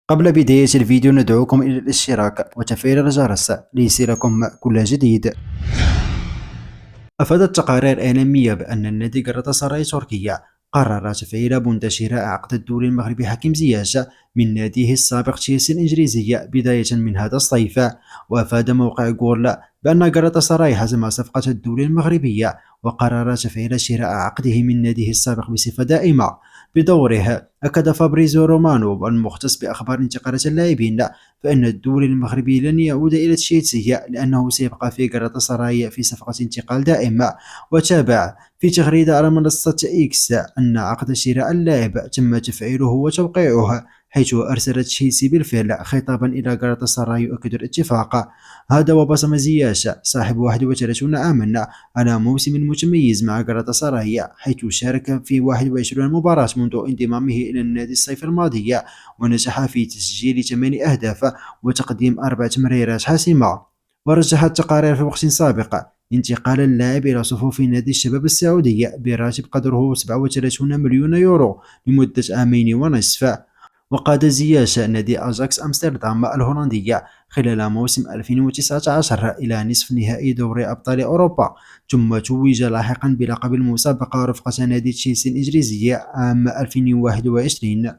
قبل بداية الفيديو ندعوكم إلى الاشتراك وتفعيل الجرس ليصلكم كل جديد. أفادت تقارير إعلامية بأن النادي galatasaray تركيا قرر تفعيل بوندسشيرا عقد الدولي المغربي حكيم زياش من ناديه السابق تشيلسي الإنجليزية بداية من هذا الصيف. وأفاد موقع جول بأن galatasaray حزم صفقة الدولي المغربية وقرر تفعيل شراء عقده من ناديه السابق بصفة دائمة. بدوره أكد فابريزيو رومانو المختص بأخبار انتقالات اللاعبين فإن الدولي المغربي لن يعود إلى تشيلسي لأنه سيبقى في galatasaray في صفقة انتقال دائمة. وتابع في تغريدة على منصة إكس أن عقد شراء اللاعب تم تفعيله وتوقيعه، حيث أرسلت تشيلسي بالفعل خطابا إلى galatasaray يؤكد الاتفاق. هذا وبصم زياش صاحب 31 عاما على موسم متميز مع galatasaray، حيث شارك في 21 مباراة منذ انضمامه إلى النادي الصيف الماضي، ونجح في تسجيل 8 أهداف وتقديم 4 تمريرات حاسمة. ورجحت تقارير في وقت سابق انتقال اللاعب إلى صفوف نادي الشباب السعودي براتب قدره 37 مليون يورو لمدة عامين ونصف. وقاد زياش نادي أجاكس أمستردام الهولندية خلال موسم 2019 إلى نصف نهائي دوري أبطال أوروبا، ثم توج لاحقا بلقب المسابقة رفقة نادي تشيلسي الإنجليزي عام 2021.